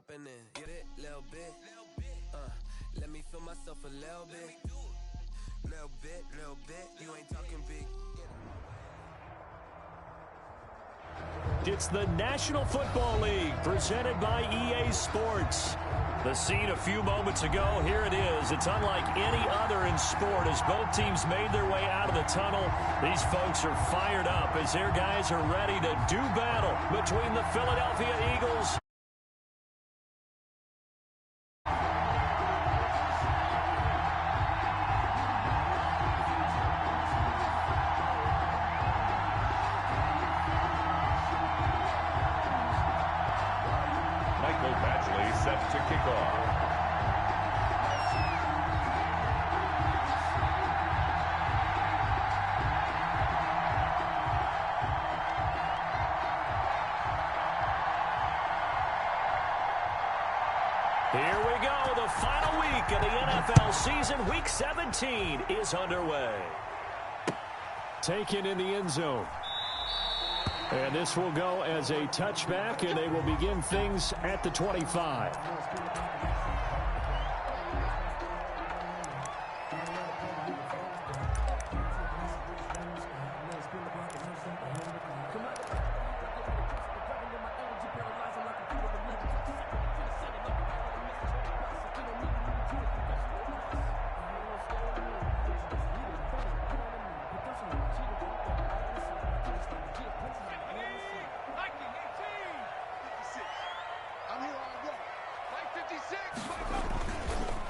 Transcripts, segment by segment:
dropping in. Get it? Little bit. Let me feel myself a little bit. Little bit. You ain't talking big. It's the National Football League presented by EA Sports. The scene a few moments ago, here it is. It's unlike any other in sport as both teams made their way out of the tunnel. These folks are fired up as their guys are ready to do battle between the Philadelphia Eagles set to kick off. Here we go. The final week of the NFL season. Week 17 is underway. Taken in the end zone. And this will go as a touchback, and they will begin things at the 25.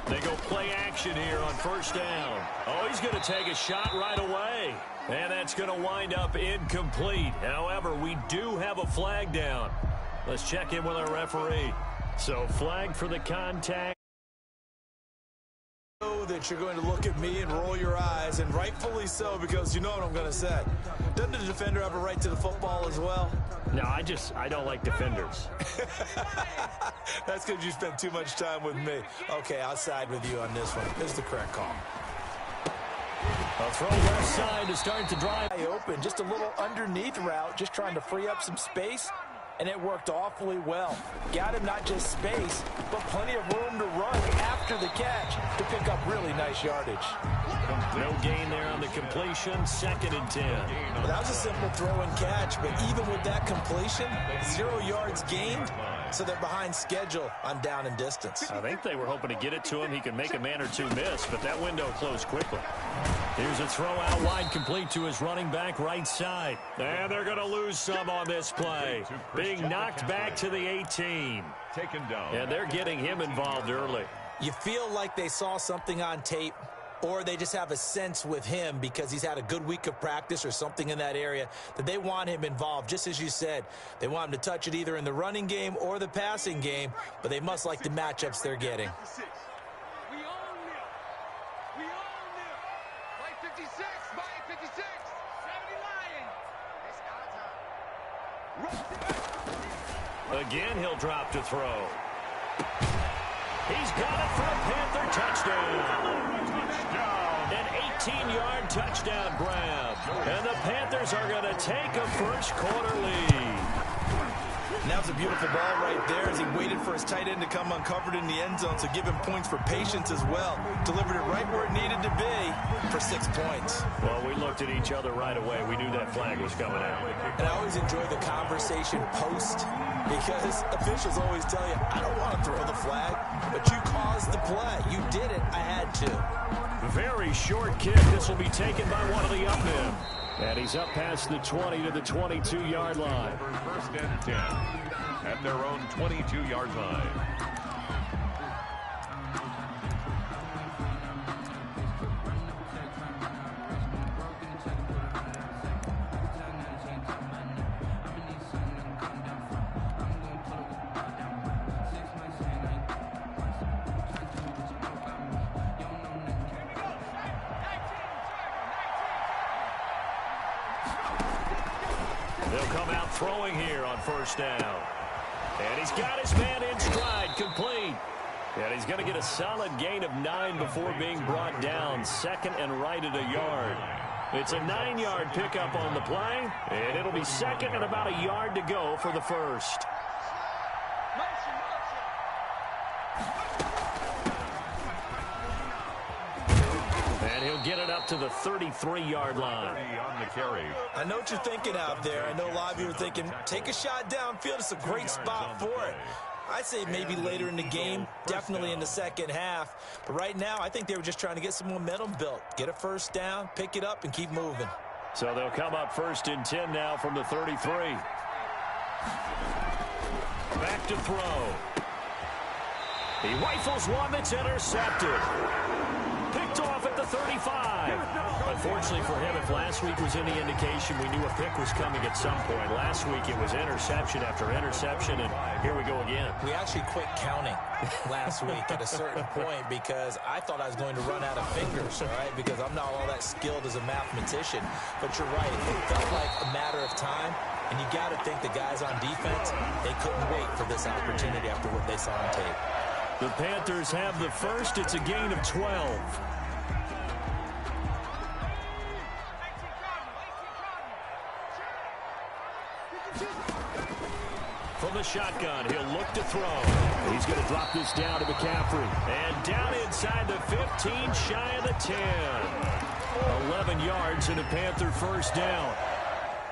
They go play action here on first down. Oh, he's going to take a shot right away. And that's going to wind up incomplete. However, we do have a flag down. Let's check in with our referee. So, flag for the contact. That you're going to look at me and roll your eyes, and rightfully so, because you know what I'm going to say. Doesn't the defender have a right to the football as well? No, I don't like defenders. That's because you spent too much time with me. Okay, I'll side with you on this one. This is the correct call. A throw left side to start to drive. Open, just a little underneath route, just trying to free up some space, and it worked awfully well. Got him not just space, but plenty of room to run after the catch to pick up really nice yardage. No gain there on the completion, 2nd and 10. Well, that was a simple throw and catch, but even with that completion, 0 yards gained, so they're behind schedule on down and distance. I think they were hoping to get it to him. He could make a man or two miss, but that window closed quickly. Here's a throw out wide, complete to his running back right side. And they're going to lose some on this play. Being knocked back to the 18. Taken down. And they're getting him involved early. You feel like they saw something on tape, or they just have a sense with him because he's had a good week of practice or something in that area that they want him involved. Just as you said, they want him to touch it either in the running game or the passing game, but they must like the matchups they're getting. Again, he'll drop to throw. He's got it for a Panther touchdown. An 18-yard touchdown grab. And the Panthers are going to take a first-quarter lead. And that was a beautiful ball right there as he waited for his tight end to come uncovered in the end zone, so give him points for patience as well. Delivered it right where it needed to be for 6 points. Well, we looked at each other right away. We knew that flag was coming out. And I always enjoy the conversation post because officials always tell you, I don't want to throw the flag, but you caused the play. You did it. I had to. Very short kick. This will be taken by one of the up men. And he's up past the 20 to the 22-yard line. First and 10 at their own 22-yard line. They'll come out throwing here on first down. And he's got his man in stride, complete. And he's going to get a solid gain of 9 before being brought down. 2nd and right at a yard. It's a 9-yard pickup on the play. And it'll be 2nd and about a yard to go for the first. And he'll get it up to the 33-yard line. On the carry. I know what you're thinking out there. I know a lot of you are thinking, take a shot downfield. It's a great spot for it. I'd say maybe later in the game, definitely in the second half. But right now, I think they were just trying to get some momentum built. Get a first down, pick it up, and keep moving. So they'll come up 1st and 10 now from the 33. Back to throw. He rifles one that's intercepted. Picked off at the 35. Unfortunately for him, if last week was any indication, we knew a pick was coming at some point. Last week it was interception after interception, and here we go again. We actually quit counting last week at a certain point because I thought I was going to run out of fingers, all right, because I'm not all that skilled as a mathematician. But you're right. It felt like a matter of time, and you got to think the guys on defense, they couldn't wait for this opportunity after what they saw on tape. The Panthers have the first. It's a gain of 12. From the shotgun, he'll look to throw. He's going to drop this down to McCaffrey. And down inside the 15, shy of the 10. 11 yards and a Panther first down.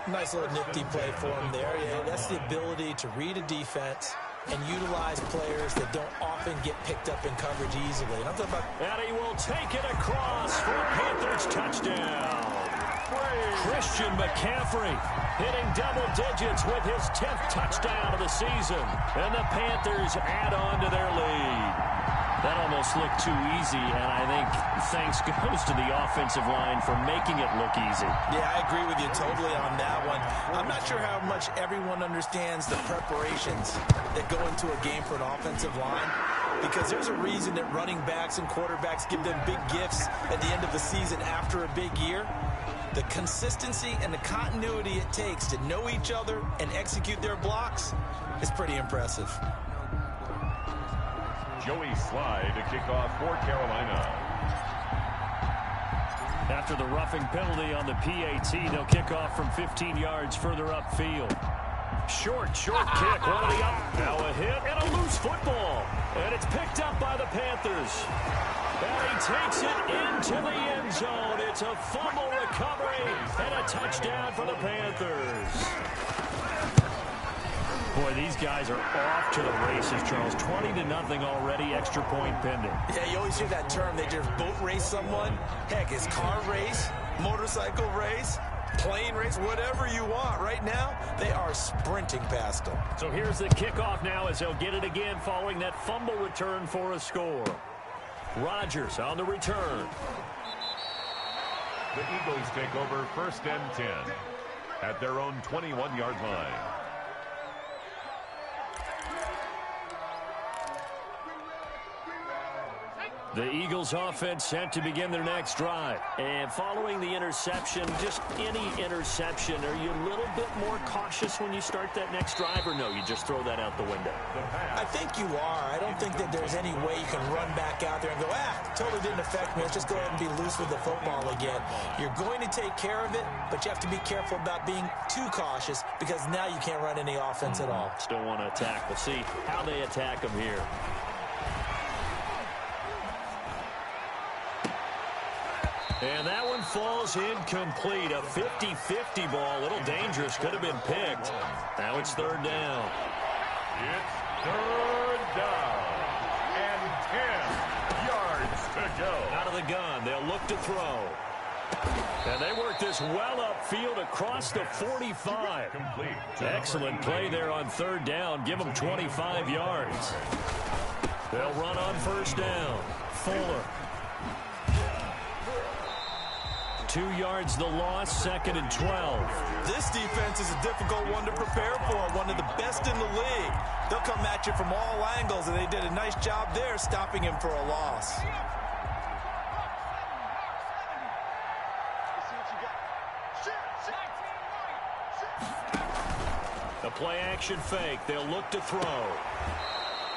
Nice little nifty play for him there. Yeah, that's the ability to read a defense and utilize players that don't often get picked up in coverage easily. And I'm talking about... And he will take it across for a Panthers touchdown. Christian McCaffrey hitting double digits with his 10th touchdown of the season. And the Panthers add on to their lead. That almost looked too easy, and I think thanks goes to the offensive line for making it look easy. Yeah, I agree with you totally on that one. I'm not sure how much everyone understands the preparations that go into a game for an offensive line, because there's a reason that running backs and quarterbacks give them big gifts at the end of the season after a big year. The consistency and the continuity it takes to know each other and execute their blocks is pretty impressive. Joey Slye to kick off for Carolina. After the roughing penalty on the PAT, they'll kick off from 15 yards further upfield. Short kick, one of the up. Now a hit and a loose football. And it's picked up by the Panthers. And he takes it into the end zone. It's a fumble recovery and a touchdown for the Panthers. Boy, these guys are off to the races, Charles. 20-0 already, extra point pending. Yeah, you always hear that term. They just boat race someone. Heck, it's car race, motorcycle race, plane race, whatever you want. Right now, they are sprinting past them. So here's the kickoff now as they'll get it again following that fumble return for a score. Rodgers on the return. The Eagles take over 1st and 10 at their own 21-yard line. The Eagles offense set to begin their next drive. And following the interception, just any interception, are you a little bit more cautious when you start that next drive, or no, you just throw that out the window? I think you are. I don't think that there's any way you can run back out there and go, totally didn't affect me. Let's just go ahead and be loose with the football again. You're going to take care of it, but you have to be careful about being too cautious because now you can't run any offense at all. Still want to attack. We'll see how they attack them here. And that one falls incomplete. A 50-50 ball. A little dangerous. Could have been picked. Now it's 3rd down. It's 3rd down. And 10 yards to go. Out of the gun. They'll look to throw. And they work this well upfield across the 45. Complete. Excellent play there on 3rd down. Give them 25 yards. They'll run on 1st down. Fuller. 2 yards the loss, 2nd and 12. This defense is a difficult one to prepare for, one of the best in the league. They'll come at you from all angles, and they did a nice job there stopping him for a loss. The play action fake. They'll look to throw.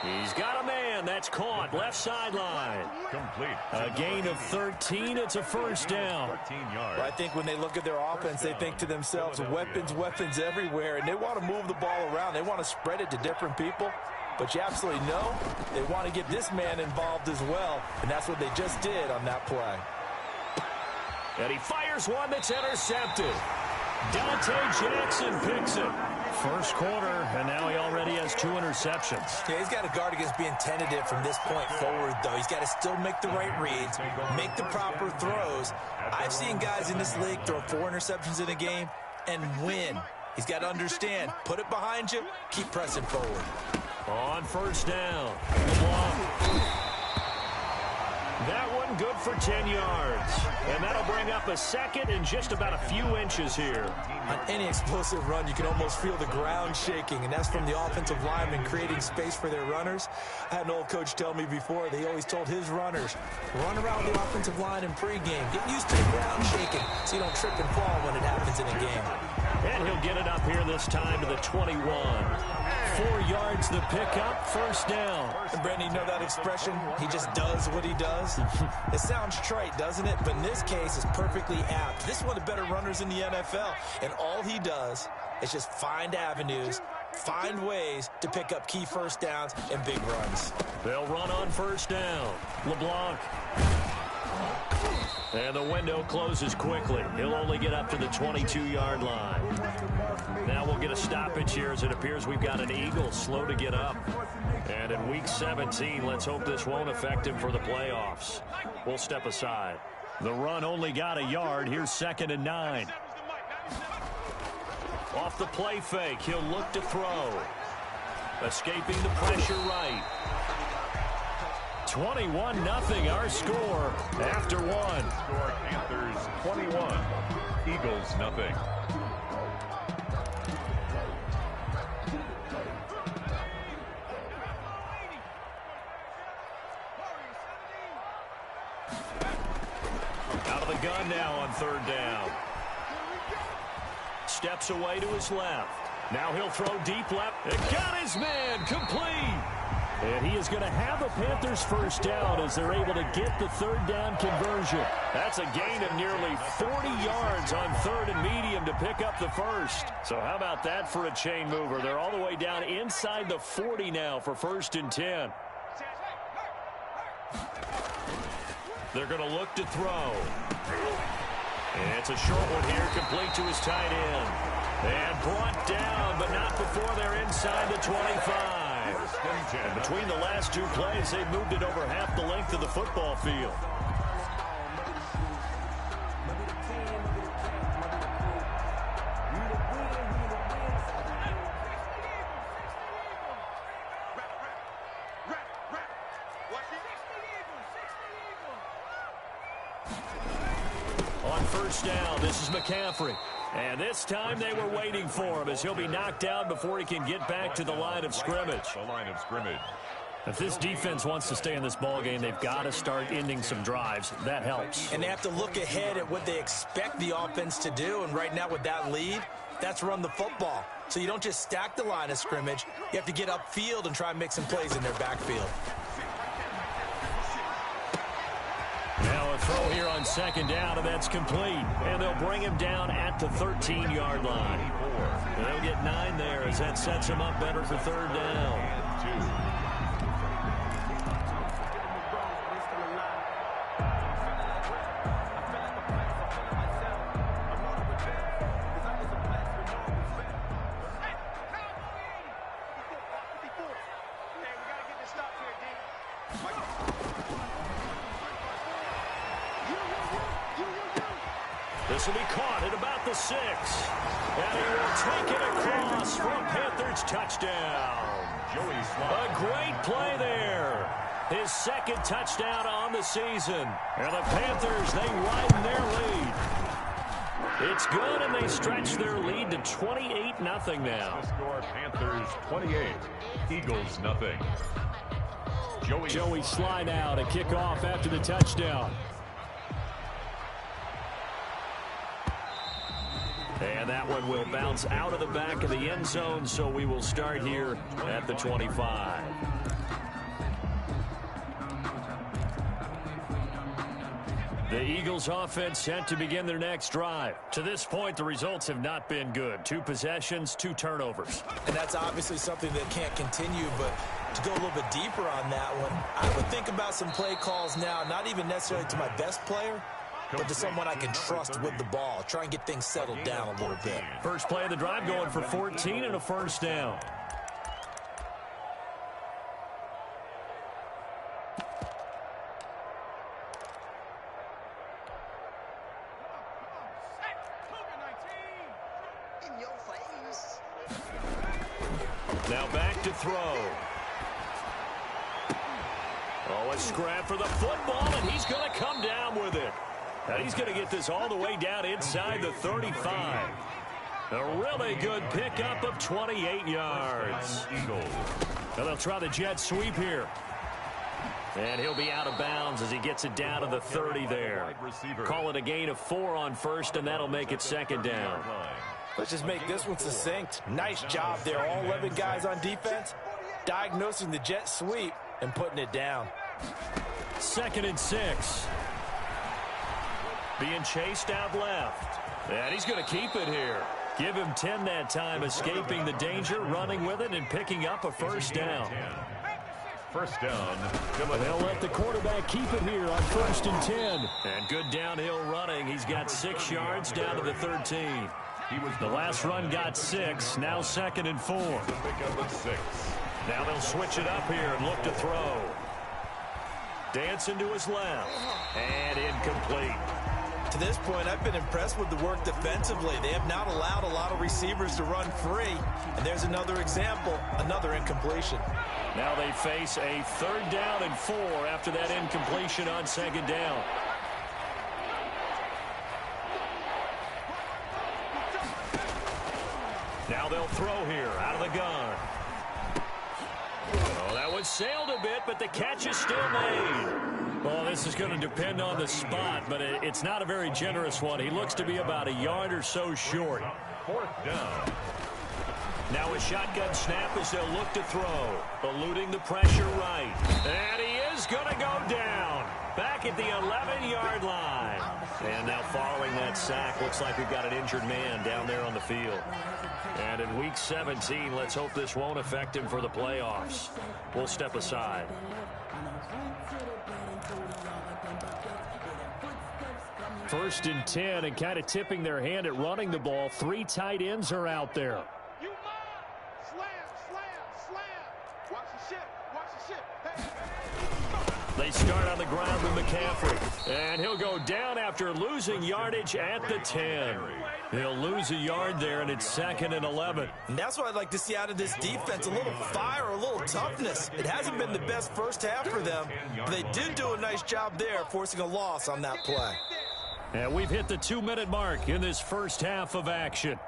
He's got a man. That's caught. Left sideline. Complete. A gain of 13. It's a 1st down. 13 yards. Well, I think when they look at their offense, they think to themselves, weapons everywhere, and they want to move the ball around. They want to spread it to different people. but you absolutely know they want to get this man involved as well, and that's what they just did on that play. And he fires one that's intercepted. Dante Jackson picks it. First quarter, and now he already has 2 interceptions. Yeah, he's got to guard against being tentative from this point forward, though. He's got to still make the right reads, make the proper throws. I've seen guys in this league throw 4 interceptions in a game and win. He's got to understand, put it behind you, keep pressing forward. On first down, LeBlanc. That one good for 10 yards. And that'll bring up a second and just about a few inches here. On any explosive run, you can almost feel the ground shaking, and that's from the offensive linemen creating space for their runners. I had an old coach tell me before, they always told his runners, run around the offensive line in pregame. Get used to the ground shaking so you don't trip and fall when it happens in a game. And he'll get it up here this time to the 21. 4 yards the pickup, first down. And Brandon, you know that expression? He just does what he does. It sounds trite, doesn't it? But in this case, it's perfectly apt. This is one of the better runners in the NFL. And all he does is just find avenues, find ways to pick up key first downs and big runs. They'll run on first down. LeBlanc. And the window closes quickly. He'll only get up to the 22-yard line. Now we'll get a stoppage here as it appears we've got an Eagle slow to get up. And in Week 17, let's hope this won't affect him for the playoffs. We'll step aside. The run only got a yard. Here's 2nd and 9. Off the play fake, he'll look to throw. Escaping the pressure right. 21-0 our score after one. Score Panthers 21, Eagles 0. Out of the gun now on 3rd down. Steps away to his left. Now he'll throw deep left. It got his man complete. And he is going to have a Panthers first down as they're able to get the 3rd down conversion. That's a gain of nearly 40 yards on 3rd and medium to pick up the first. So how about that for a chain mover? They're all the way down inside the 40 now for 1st and 10. They're going to look to throw. And it's a short one here, complete to his tight end. And brought down, but not before they're inside the 25. And between the last 2 plays, they've moved it over half the length of the football field. On first down, this is McCaffrey. And this time they were waiting for him as he'll be knocked down before he can get back to the line of scrimmage. If this defense wants to stay in this ballgame, they've got to start ending some drives. That helps. And they have to look ahead at what they expect the offense to do. And right now with that lead, that's run the football. So you don't just stack the line of scrimmage. You have to get upfield and try and make some plays in their backfield. Now a throw here on 2nd down, and that's complete. And they'll bring him down at the 13-yard line. And they'll get 9 there as that sets him up better for 3rd down. This will be caught at about the 6. And he will take it across for a Panthers touchdown. A great play there. His 2nd touchdown on the season. And the Panthers, they widen their lead. It's good, and they stretch their lead to 28-0 now. The score Panthers 28, Eagles 0. Joey slide out, a kickoff after the touchdown. And that one will bounce out of the back of the end zone, so we will start here at the 25. The Eagles offense set to begin their next drive. To this point, the results have not been good. 2 possessions, 2 turnovers. And that's obviously something that can't continue, but To go a little bit deeper on that one, I would think about some play calls now, not even necessarily to my best player, but to someone I can trust with the ball. Try and get things settled down a little bit. First play of the drive going for 14 and a first down. Now back to throw. Oh, a scrap for the football, and he's going to come down with it. And he's going to get this all the way down inside the 35. A really good pickup of 28 yards. Now they'll try the jet sweep here. And he'll be out of bounds as he gets it down to the 30 there. Call it a gain of 4 on first, and that'll make it second down. Let's just make this one succinct. Nice job there. All 11 guys on defense diagnosing the jet sweep and putting it down. 2nd and 6. Being chased out left. And he's going to keep it here. Give him 10 that time, escaping the danger, running with it, and picking up a first down. First down. They'll let the quarterback keep it here on 1st and 10. And good downhill running. He's got 6 yards down to the 13. The last run got 6. Now 2nd and 4. Now they'll switch it up here and look to throw. Dancing to his left. And incomplete. To this point, I've been impressed with the work defensively. They have not allowed a lot of receivers to run free. And there's another example, another incompletion. Now they face a 3rd down and 4 after that incompletion on 2nd down. Now they'll throw here out of the gun. Oh, that one sailed a bit, but the catch is still made. Well, this is going to depend on the spot, but it's not a very generous one. He looks to be about a yard or so short. 4th down. Now a shotgun snap as they'll look to throw. Eluding the pressure right. And he is going to go down. Back at the 11-yard line. And now following that sack, looks like we've got an injured man down there on the field. And in Week 17, let's hope this won't affect him for the playoffs. We'll step aside. First and 10, and kind of tipping their hand at running the ball. 3 tight ends are out there. They start on the ground with McCaffrey. And he'll go down after losing yardage at the 10. He'll lose a yard there, and it's 2nd and 11. And that's what I'd like to see out of this defense, a little fire, a little toughness. It hasn't been the best first half for them, but they did do a nice job there, forcing a loss on that play. And we've hit the 2-minute mark in this first half of action.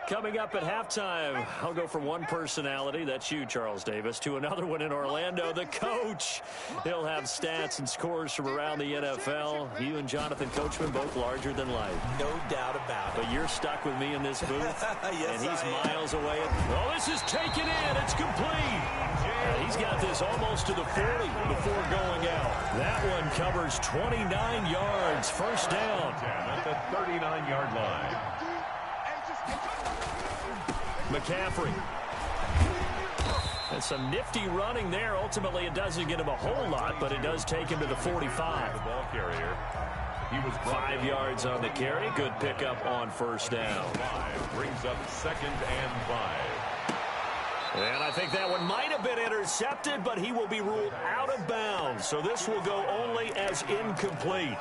Coming up at halftime, I'll go from one personality, that's you, Charles Davis, to another one in Orlando, the coach. He'll have stats and scores from around the NFL. You and Jonathan Coachman, both larger than life. No doubt about it. But you're stuck with me in this booth, yes, and he's miles away. Oh, this is taken in. It's complete. And he's got this almost to the 40 before going out. That one covers 29 yards. First down. At the 39-yard line. McCaffrey. And some nifty running there. Ultimately, it doesn't get him a whole lot, but it does take him to the 45. The ball carrier. He was 5 yards on the carry. Good pickup on first down. 5 brings up 2nd and 5. And I think that one might have been intercepted, but he will be ruled out of bounds. So this will go only as incomplete.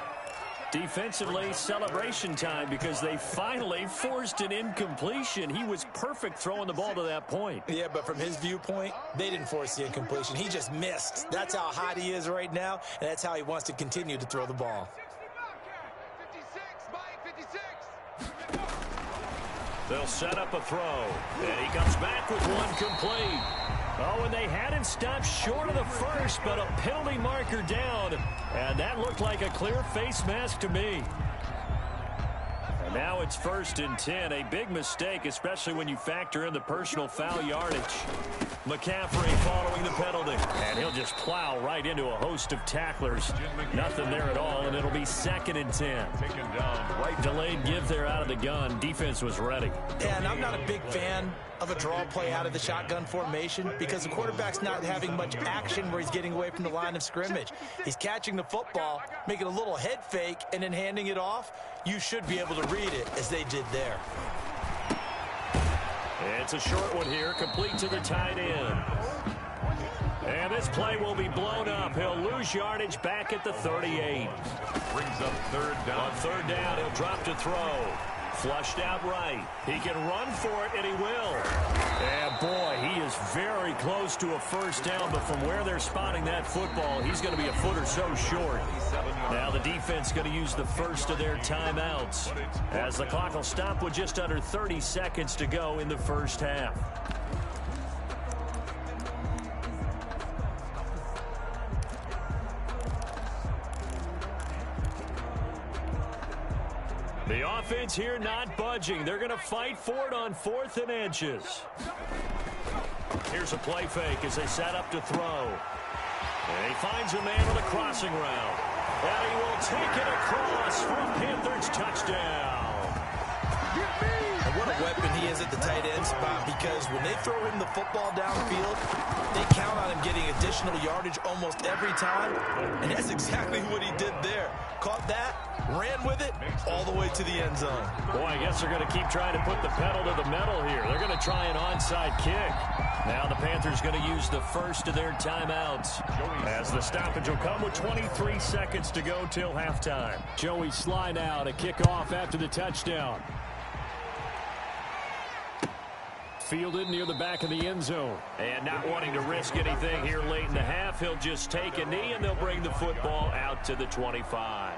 Defensively, celebration time because they finally forced an incompletion. He was perfect throwing the ball to that point. Yeah, but from his viewpoint, they didn't force the incompletion. He just missed. That's how hot he is right now, and that's how he wants to continue to throw the ball. They'll set up a throw, and he comes back with one complete. Oh, and they had him stopped short of the first, but a penalty marker down. And that looked like a clear face mask to me. Now it's 1st and 10. A big mistake, especially when you factor in the personal foul yardage. McCaffrey following the penalty. And he'll just plow right into a host of tacklers. Nothing there at all, and it'll be 2nd and 10. Taken down right. Delayed give there out of the gun. Defense was ready. Yeah, and I'm not a big fan of a draw play out of the shotgun formation because the quarterback's not having much action where he's getting away from the line of scrimmage. He's catching the football, making a little head fake, and then handing it off. You should be able to read it as they did there. It's a short one here, complete to the tight end. And this play will be blown up. He'll lose yardage back at the 38. Brings up 3rd down. On 3rd down, he'll drop to throw. Flushed out right. He can run for it, and he will. And, boy, he is very close to a 1st down, but from where they're spotting that football, he's going to be a foot or so short. Now the defense going to use the first of their timeouts as the clock will stop with just under 30 seconds to go in the first half. The offense here not budging. They're going to fight for it on 4th and inches. Here's a play fake as they set up to throw. And he finds a man on a crossing route. And he will take it across for a Panthers touchdown. And what a weapon he is at the tight end spot, because when they throw him the football downfield, they count on him getting additional yardage almost every time. And that's exactly what he did there. Caught that, ran with it, all the way to the end zone. Boy, I guess they're going to keep trying to put the pedal to the metal here. They're going to try an onside kick. Now the Panthers going to use the first of their timeouts as the stoppage will come with 23 seconds to go till halftime. Joey Sly now to kick off after the touchdown. Fielded near the back of the end zone. And not wanting to risk anything here late in the half, he'll just take a knee and they'll bring the football out to the 25.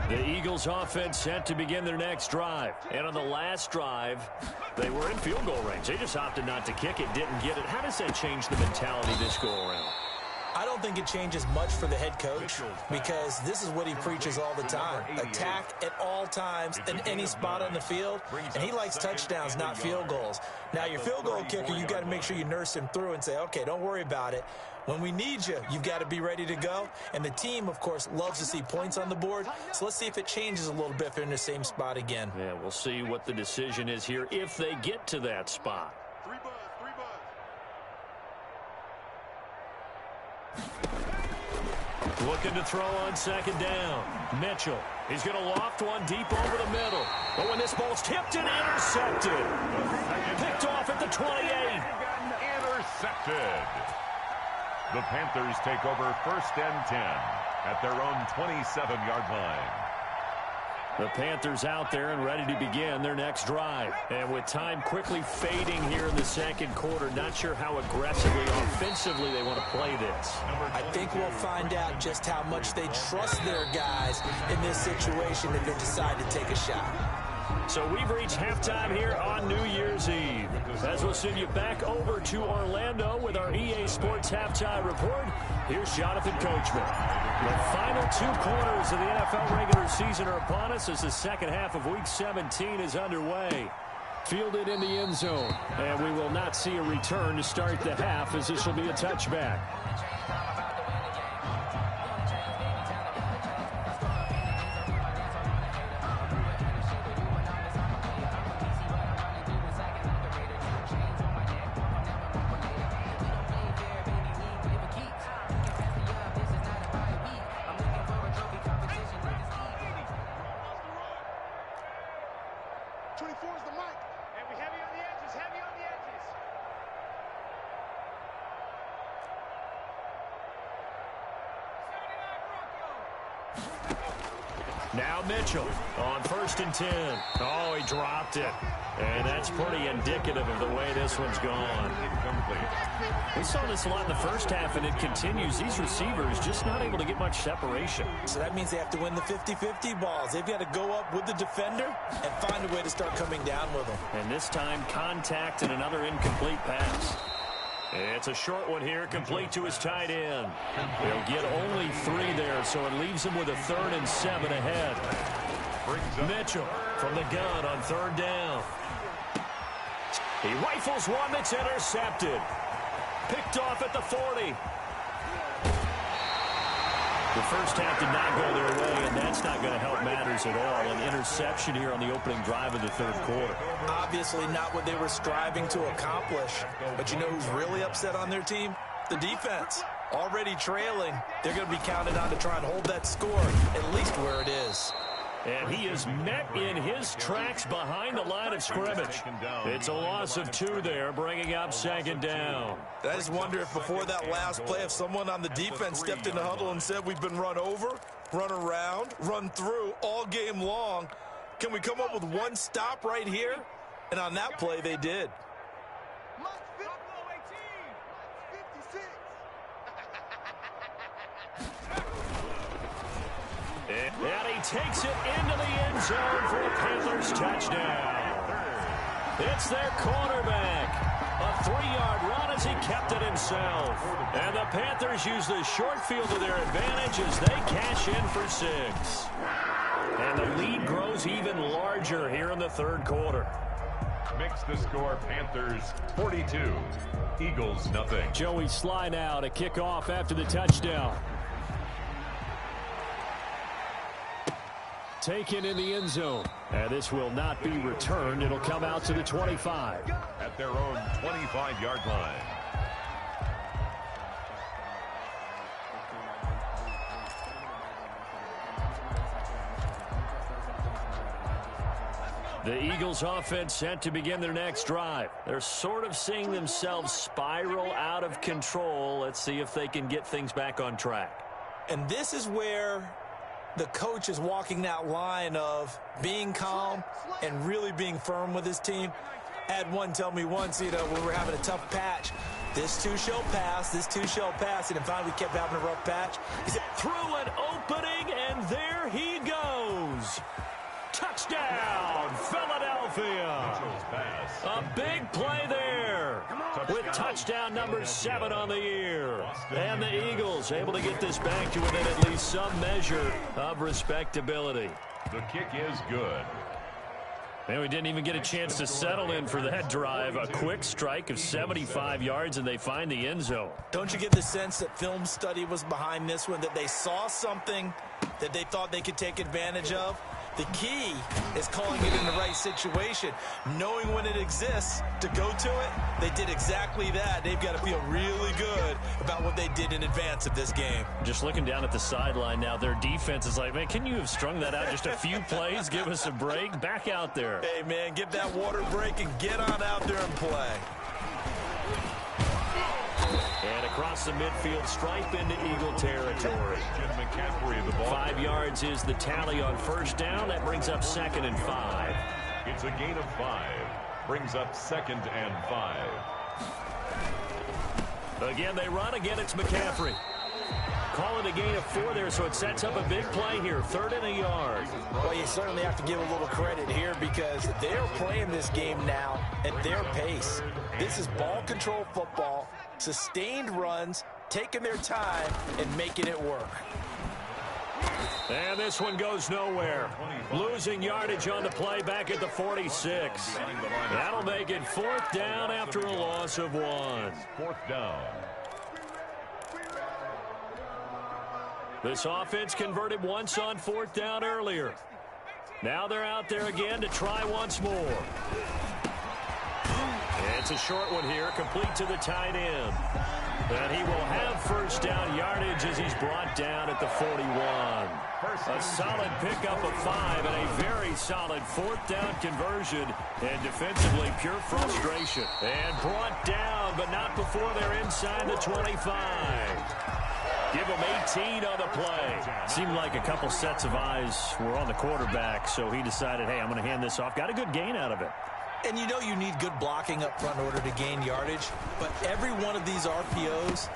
The Eagles offense set to begin their next drive. And on the last drive, they were in field goal range. They just opted not to kick it, didn't get it. How does that change the mentality this go around? I don't think it changes much for the head coach, because this is what he preaches all the time. Attack at all times in any spot on the field, and he likes touchdowns, not field goals. Now, your field goal kicker, you've got to make sure you nurse him through and say, okay, don't worry about it. When we need you, you've got to be ready to go. And the team, of course, loves to see points on the board. So let's see if it changes a little bit if they're in the same spot again. Yeah, we'll see what the decision is here if they get to that spot. Looking to throw on 2nd down. Mitchell. He's going to loft one deep over the middle. But when this ball's tipped and intercepted. Picked off at the 28. Intercepted. The Panthers take over 1st and 10 at their own 27-yard line. The Panthers out there and ready to begin their next drive. And with time quickly fading here in the 2nd quarter, not sure how aggressively, offensively they want to play this. I think we'll find out just how much they trust their guys in this situation if they decide to take a shot. So we've reached halftime here on New Year's Eve. As we'll send you back over to Orlando with our EA Sports Halftime Report, here's Jonathan Coachman. The final 2 quarters of the NFL regular season are upon us as the second half of Week 17 is underway. Fielded in the end zone, and we will not see a return to start the half as this will be a touchback. Now Mitchell on 1st and 10. Oh, he dropped it. And that's pretty indicative of the way this one's gone. We saw this a lot in the first half, and it continues. These receivers just not able to get much separation. So that means they have to win the 50-50 balls. They've got to go up with the defender and find a way to start coming down with them. And this time, contact and another incomplete pass. It's a short one here, complete to his tight end. They'll get only 3 there, so it leaves him with a 3rd and 7 ahead. Mitchell from the gun on 3rd down. He rifles one that's intercepted. Picked off at the 40. The first half did not go their way, and that's not going to help matters at all. An interception here on the opening drive of the 3rd quarter. Obviously not what they were striving to accomplish. But you know who's really upset on their team? The defense. Already trailing. They're going to be counted on to try and hold that score, at least where it is. And he is met in his tracks behind the line of scrimmage. It's a loss of 2 there, bringing up 2nd down. I just wonder if before that last play, if someone on the defense stepped in the huddle and said, we've been run over, run around, run through all game long. Can we come up with one stop right here? And on that play, they did. And he takes it into the end zone for a Panthers touchdown. It's their quarterback. A 3-yard run as he kept it himself. And the Panthers use the short field to their advantage as they cash in for 6. And the lead grows even larger here in the 3rd quarter. Makes the score Panthers 42, Eagles nothing. Joey Sly now to kick off after the touchdown. Taken in the end zone. And this will not be returned. It'll come out to the 25. At their own 25-yard line. The Eagles offense set to begin their next drive. They're sort of seeing themselves spiral out of control. Let's see if they can get things back on track. And this is where the coach is walking that line of being calm and really being firm with his team. I had one tell me once, when we're having a tough patch, this too shall pass, this too shall pass. And finally we kept having a rough patch. He said, through an opening, and there he goes. Touchdown, Philadelphia. A big play there with touchdown number 7 on the year. And the Eagles able to get this back to within at least some measure of respectability. The kick is good. And we didn't even get a chance to settle in for that drive. A quick strike of 75 yards, and they find the end zone. Don't you get the sense that film study was behind this one, that they saw something that they thought they could take advantage of? The key is calling it in the right situation, knowing when it exists to go to it. They did exactly that. They've got to feel really good about what they did in advance of this game. Just looking down at the sideline now, their defense is like, man, can you have strung that out just a few plays? Give us a break. Back out there. Hey, man, give that water break and get on out there and play. And across the midfield stripe into Eagle territory. 5 yards is the tally on 1st down. That brings up 2nd and 5. It's a gain of 5. Brings up 2nd and 5. Again, they run. Again, it's McCaffrey. Call it a gain of 4 there, so it sets up a big play here. 3rd and a yard. Well, you certainly have to give a little credit here because they're playing this game now at their pace. This is ball control football, sustained runs, taking their time, and making it work. And this one goes nowhere. Losing yardage on the play back at the 46. That'll make it 4th down after a loss of 1. 4th down. This offense converted once on 4th down earlier. Now they're out there again to try once more. It's a short one here, complete to the tight end. And he will have 1st down yardage as he's brought down at the 41. A solid pickup of 5 and a very solid 4th down conversion. And defensively, pure frustration. And brought down, but not before they're inside the 25. Give him 18 on the play. Seemed like a couple sets of eyes were on the quarterback, so he decided, hey, I'm going to hand this off. Got a good gain out of it. And you know you need good blocking up front in order to gain yardage. But every one of these RPOs,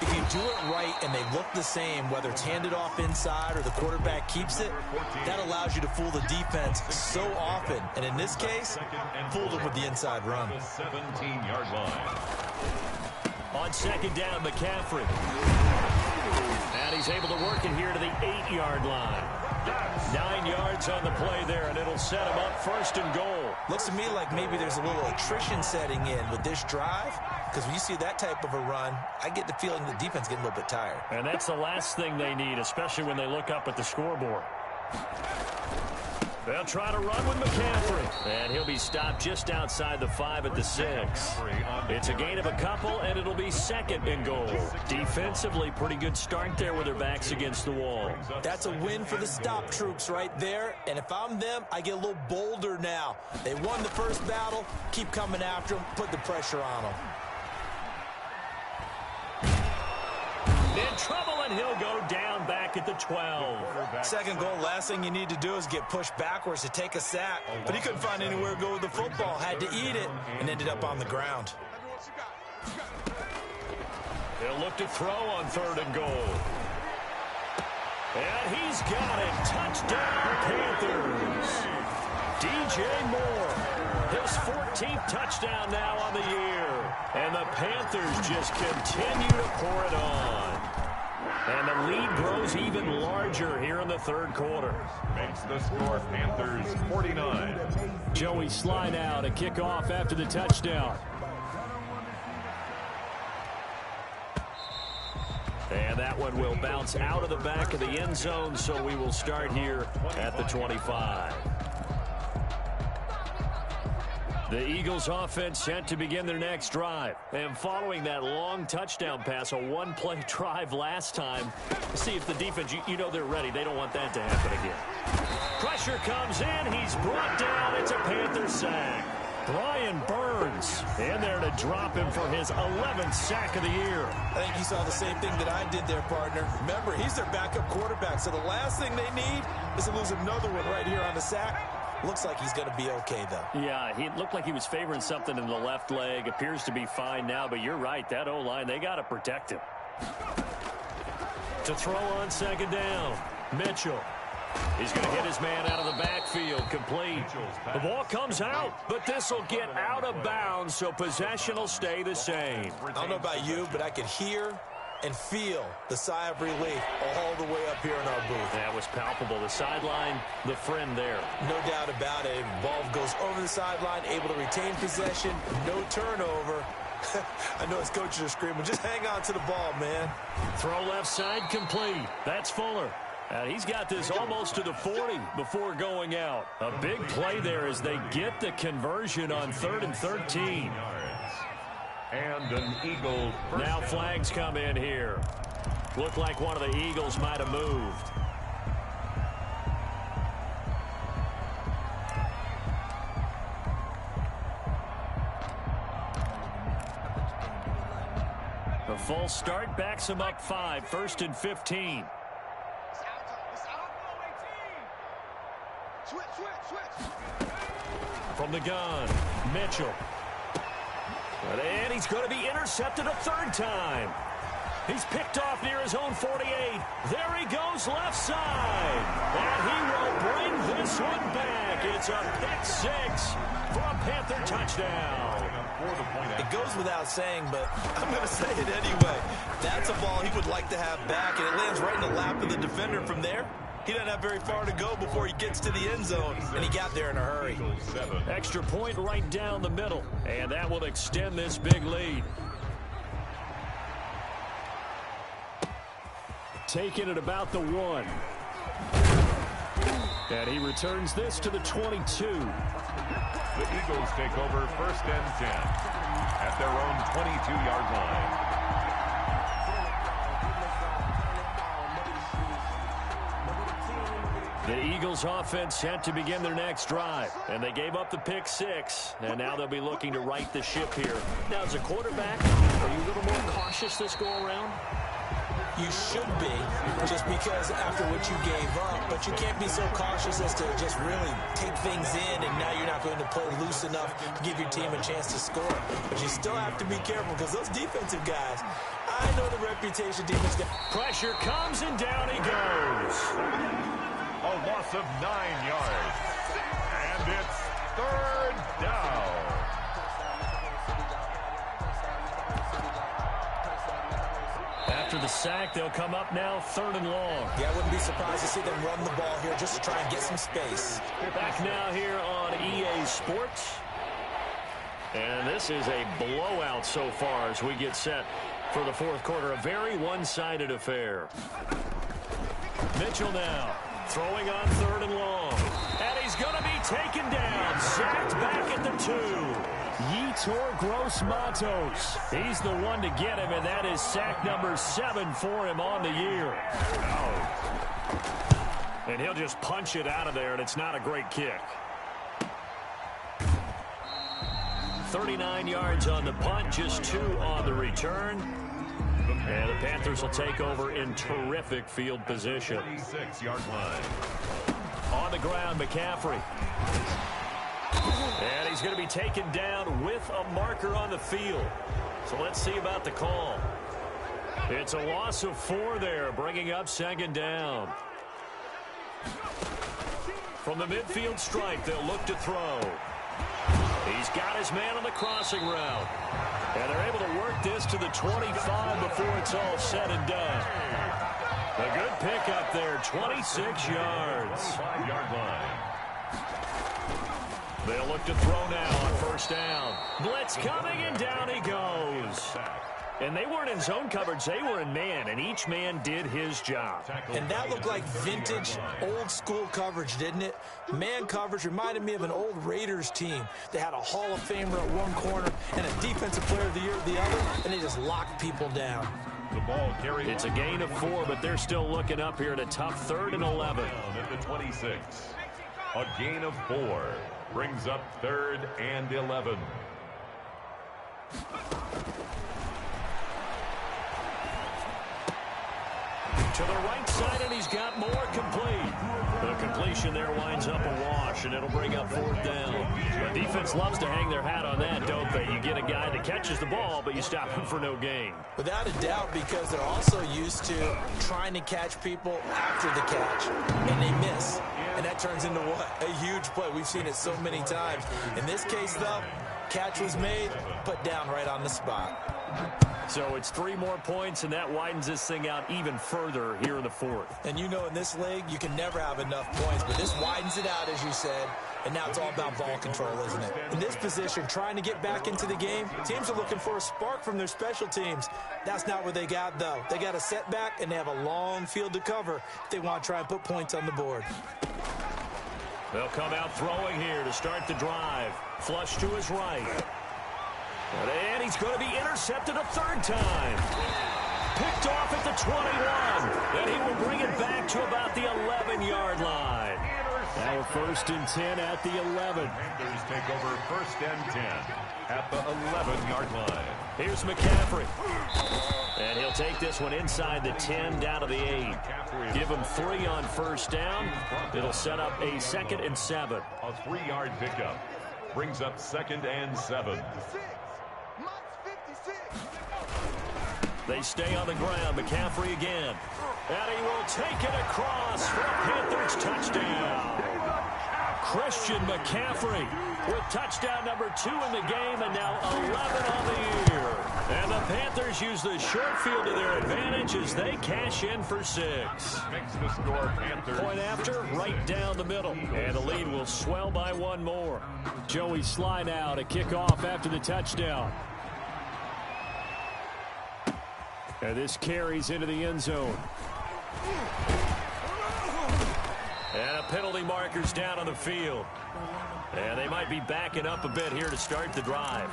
if you do it right and they look the same, whether it's handed off inside or the quarterback keeps it, that allows you to fool the defense so often. And in this case, fooled them with the inside run. 17-yard line. On second down, McCaffrey. And he's able to work it here to the 8-yard line. 9 yards on the play there, and it'll set him up first and goal. Looks to me like maybe there's a little attrition setting in with this drive, because when you see that type of a run, I get the feeling the defense getting a little bit tired. And that's the last thing they need, especially when they look up at the scoreboard. They'll try to run with McCaffrey. And he'll be stopped just outside the 5 at the 6. It's a gain of a couple, and it'll be second and goal. Defensively, pretty good start there with their backs against the wall. That's a win for the stop troops right there. And if I'm them, I get a little bolder now. They won the first battle. Keep coming after them. Put the pressure on them. In trouble, and he'll go down back at the 12. Second goal, last thing you need to do is get pushed backwards to take a sack. But he couldn't find anywhere to go with the football. Had to eat it and ended up on the ground. He'll look to throw on third and goal. And he's got it. Touchdown, Panthers. DJ Moore, his 14th touchdown now on the year. And the Panthers just continue to pour it on. And the lead grows even larger here in the third quarter. Makes the score Panthers 49. Joey Sly now to kick off after the touchdown. And that one will bounce out of the back of the end zone, so we will start here at the 25. The Eagles offense set to begin their next drive. And following that long touchdown pass, a one-play drive last time, see if the defense, you know they're ready. They don't want that to happen again. Pressure comes in. He's brought down. It's a Panther sack. Brian Burns in there to drop him for his 11th sack of the year. I think you saw the same thing that I did there, partner. Remember, he's their backup quarterback, so the last thing they need is to lose another one right here on the sack. Looks like he's going to be okay, though. Yeah, he looked like he was favoring something in the left leg. Appears to be fine now, but you're right. That O-line, they got to protect him. To throw on second down, Mitchell. He's going to hit his man out of the backfield, complete. The ball comes out, but this will get out of bounds, so possession will stay the same. I don't know about you, but I could hear and feel the sigh of relief all the way up here in our booth. That was palpable. The sideline, the friend there. No doubt about it. Ball goes over the sideline, able to retain possession, no turnover. I know his coaches are screaming, just hang on to the ball, man. Throw left side, complete. That's Fuller. And he's got this almost to the 40 before going out. A big play there as they get the conversion on 3rd and 13. And an Eagle. Now flags come in here. Looked like one of the Eagles might have moved. The false start backs him up 5, 1st and 15. From the gun, Mitchell. And he's going to be intercepted a 3rd time. He's picked off near his own 48. There he goes left side. And he will bring this one back. It's a pick 6 for a Panther touchdown. It goes without saying, but I'm going to say it anyway. That's a ball he would like to have back, and it lands right in the lap of the defender from there. He doesn't have very far to go before he gets to the end zone, and he got there in a hurry. Extra point right down the middle, and that will extend this big lead. Taking it about the 1. And he returns this to the 22. The Eagles take over 1st and 10 at their own 22-yard line. The Eagles offense set to begin their next drive, and they gave up the pick 6, and now they'll be looking to right the ship here. Now, as a quarterback, are you a little more cautious this go-around? You should be, just because after what you gave up, but you can't be so cautious as to just really take things in, and now you're not going to play loose enough to give your team a chance to score. But you still have to be careful, because those defensive guys, I know the reputation defense guys. Pressure comes, and down he goes. A loss of 9 yards. And it's 3rd down. after the sack. They'll come up now 3rd and long. Yeah, I wouldn't be surprised to see them run the ball here just to try and get some space. Back now here on EA Sports. And this is a blowout so far as we get set for the 4th quarter. A very one-sided affair. Mitchell now throwing on 3rd and long. And he's going to be taken down. Sacked back at the 2. Yetur Gross-Matos. He's the one to get him, and that is sack number 7 for him on the year. And he'll just punch it out of there, and it's not a great kick. 39 yards on the punt, just 2 on the return. And the Panthers will take over in terrific field position. 26-yard line. On the ground, McCaffrey. And he's going to be taken down with a marker on the field. So let's see about the call. It's a loss of 4 there, bringing up 2nd down. From the midfield stripe, they'll look to throw. He's got his man on the crossing route. And they're able to work this to the 25 before it's all said and done. A good pickup there, 26 yards. 5-yard line. They'll look to throw now on 1st down. Blitz coming, and down he goes. And they weren't in zone coverage, they were in man, and each man did his job. And that looked like vintage, old-school coverage, didn't it? Man coverage reminded me of an old Raiders team. They had a Hall of Famer at one corner and a Defensive Player of the Year at the other, and they just locked people down. The ball carried. It's a gain of 4, but they're still looking up here at a tough 3rd and 11. At the 26. A gain of 4 brings up 3rd and 11. To the right side, and he's got more complete. The completion there winds up a wash, and it'll bring up 4th down. The defense loves to hang their hat on that, don't they? You get a guy that catches the ball, but you stop him for no gain. Without a doubt, because they're also used to trying to catch people after the catch, and they miss. And that turns into what? A huge play. We've seen it so many times. In this case, though, catch was made, put down right on the spot. So it's 3 more points, and that widens this thing out even further here in the 4th. And you know in this league, you can never have enough points, but this widens it out, as you said, and now it's all about ball control, isn't it? In this position, trying to get back into the game, teams are looking for a spark from their special teams. That's not what they got, though. They got a setback, and they have a long field to cover if they want to try and put points on the board. They'll come out throwing here to start the drive. Flush to his right. And he's going to be intercepted a 3rd time. Picked off at the 21. And he will bring it back to about the 11-yard line. Now 1st and 10 at the 11. Panthers take over 1st and 10 at the 11-yard line. Here's McCaffrey. And he'll take this one inside the 10 down to the 8. Give him 3 on 1st down. It'll set up a 2nd and 7. A 3-yard pickup brings up 2nd and 7. They stay on the ground. McCaffrey again. And he will take it across for a Panthers touchdown. Christian McCaffrey with touchdown number 2 in the game, and now 11 on the year. And the Panthers use the short field to their advantage as they cash in for 6. Makes the score Panthers. Point after, right down the middle. And the lead will swell by 1 more. Joey Sly now to kick off after the touchdown. And this carries into the end zone. And a penalty marker's down on the field. And they might be backing up a bit here to start the drive.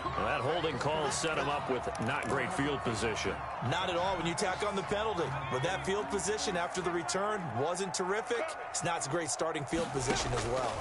Well, that holding call set him up with not great field position. Not at all when you tack on the penalty. But that field position after the return wasn't terrific. It's not a great starting field position as well.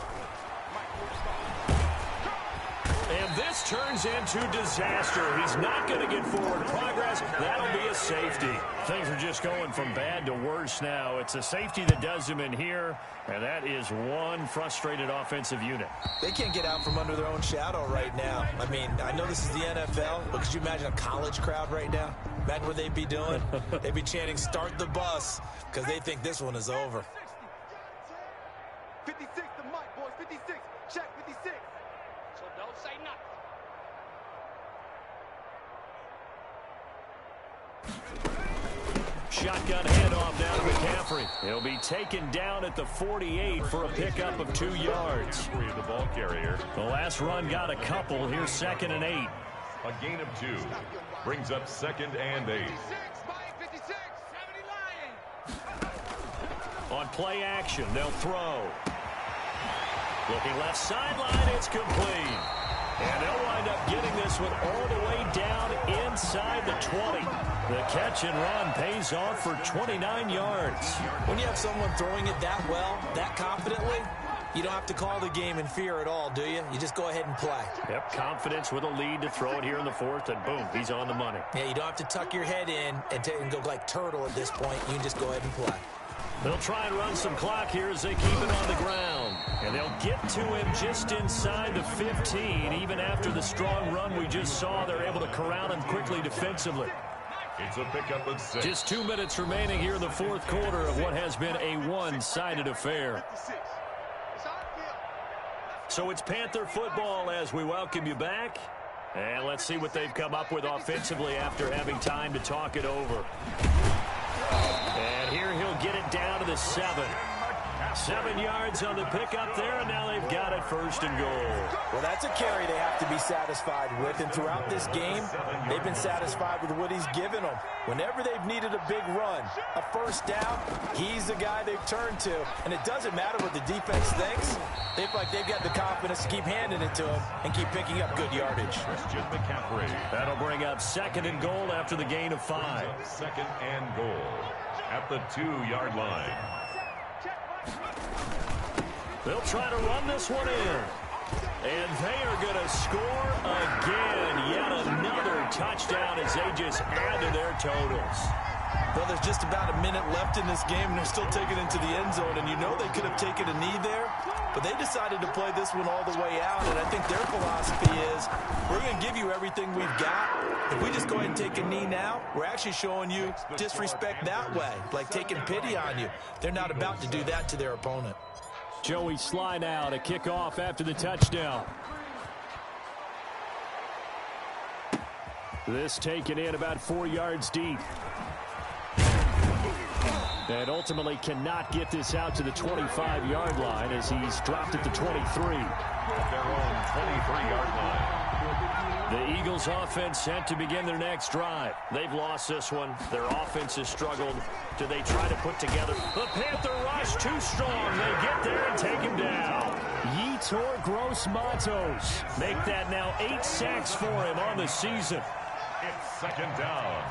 And this turns into disaster. He's not going to get forward progress. That'll be a safety. Things are just going from bad to worse now. It's a safety that does him in here, and that is one frustrated offensive unit. They can't get out from under their own shadow right now. I mean, I know this is the NFL, but could you imagine a college crowd right now? Imagine what they'd be doing. They'd be chanting, "Start the bus," because they think this one is over. 56 the mic, boys. 56. Check 56. So don't say nothing. shotgun handoff down to McCaffrey. He'll be taken down at the 48 for a pickup of 2 yards. The ball carrier. The last run got a couple. Here's 2nd and 8. A gain of 2. Brings up 2nd and 8. On play action, they'll throw. Looking left sideline, it's complete. And they'll wind up getting this one all the way down inside the 20. The catch and run pays off for 29 yards. When you have someone throwing it that well, that confidently, you don't have to call the game in fear at all, do you? You just go ahead and play. Yep, confidence with a lead to throw it here in the 4th, and boom, he's on the money. Yeah, you don't have to tuck your head in and go like turtle at this point. You can just go ahead and play. They'll try and run some clock here as they keep it on the ground. And they'll get to him just inside the 15. Even after the strong run we just saw, they're able to corral him quickly defensively. It's a pickup of 6. Just 2 minutes remaining here in the 4th quarter of what has been a one-sided affair. So it's Panther football as we welcome you back. And let's see what they've come up with offensively after having time to talk it over. And here he'll get it down to the 7. 7 yards on the pickup there, and now they've got it 1st and goal. Well, that's a carry they have to be satisfied with, and throughout this game, they've been satisfied with what he's given them. Whenever they've needed a big run, a 1st down, he's the guy they've turned to. And it doesn't matter what the defense thinks. They feel like they've got the confidence to keep handing it to him and keep picking up good yardage. McCaffrey. That'll bring up 2nd and goal after the gain of 5. 2nd and goal at the 2-yard line. They'll try to run this one in. And they are going to score again. Yet another touchdown as they just add to their totals. Well, there's just about a minute left in this game, and they're still taking it into the end zone. And you know they could have taken a knee there, but they decided to play this one all the way out. And I think their philosophy is, we're going to give you everything we've got. If we just go ahead and take a knee now, we're actually showing you disrespect that way, like taking pity on you. They're not about to do that to their opponent. Joey Sly now to kick off after the touchdown. This taken in about 4 yards deep. And ultimately cannot get this out to the 25-yard line as he's dropped at the 23. At their own 23-yard line. The Eagles offense set to begin their next drive. They've lost this one. Their offense has struggled. Do they try to put together? The Panther rush too strong. They get there and take him down. Yetur Gross-Matos make that now 8 sacks for him on the season. It's 2nd down.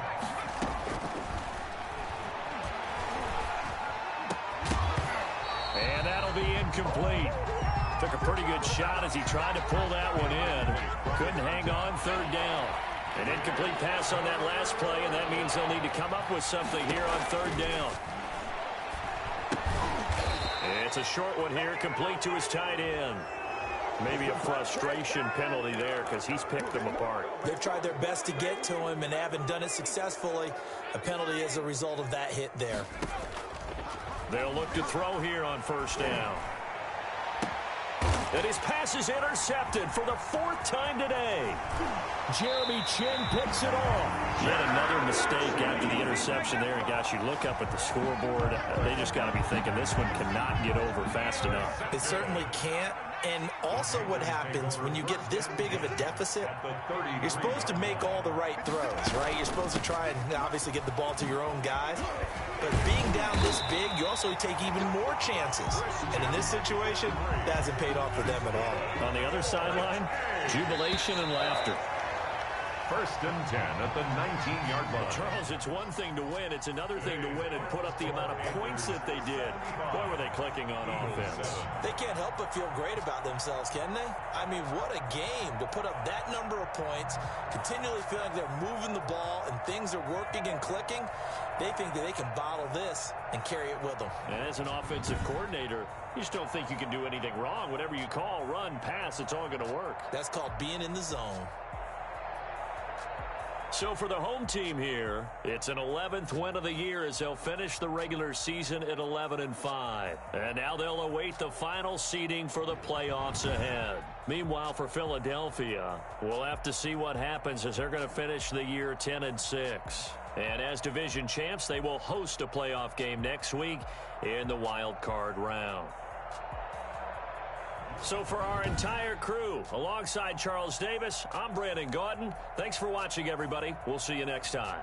And that'll be incomplete. Took a pretty good shot as he tried to pull that one in. Couldn't hang on, 3rd down. An incomplete pass on that last play, and that means they'll need to come up with something here on 3rd down. It's a short one here, complete to his tight end. Maybe a frustration penalty there because he's picked them apart. They've tried their best to get to him and haven't done it successfully. A penalty as a result of that hit there. They'll look to throw here on 1st down. And his pass is intercepted for the 4th time today. Jeremy Chin picks it off. Yet another mistake after the interception there. And gosh, you look up at the scoreboard, they just got to be thinking this one cannot get over fast enough. It certainly can't. And also what happens when you get this big of a deficit, you're supposed to make all the right throws, right? You're supposed to try and obviously get the ball to your own guys. But being down this big, you also take even more chances. And in this situation, that hasn't paid off for them at all. On the other sideline, jubilation and laughter. 1st and 10 at the 19-yard line. Charles, it's one thing to win. It's another thing to win and put up the amount of points that they did. Boy, were they clicking on offense. They can't help but feel great about themselves, can they? I mean, what a game to put up that number of points, continually feeling like they're moving the ball and things are working and clicking. They think that they can bottle this and carry it with them. And as an offensive coordinator, you just don't think you can do anything wrong. Whatever you call, run, pass, it's all going to work. That's called being in the zone. So for the home team here, it's an 11th win of the year as they'll finish the regular season at 11-5. And now they'll await the final seeding for the playoffs ahead. Meanwhile, for Philadelphia, we'll have to see what happens as they're going to finish the year 10-6. And as division champs, they will host a playoff game next week in the wild card round. So for our entire crew, alongside Charles Davis, I'm Brandon Gaudin. Thanks for watching, everybody. We'll see you next time.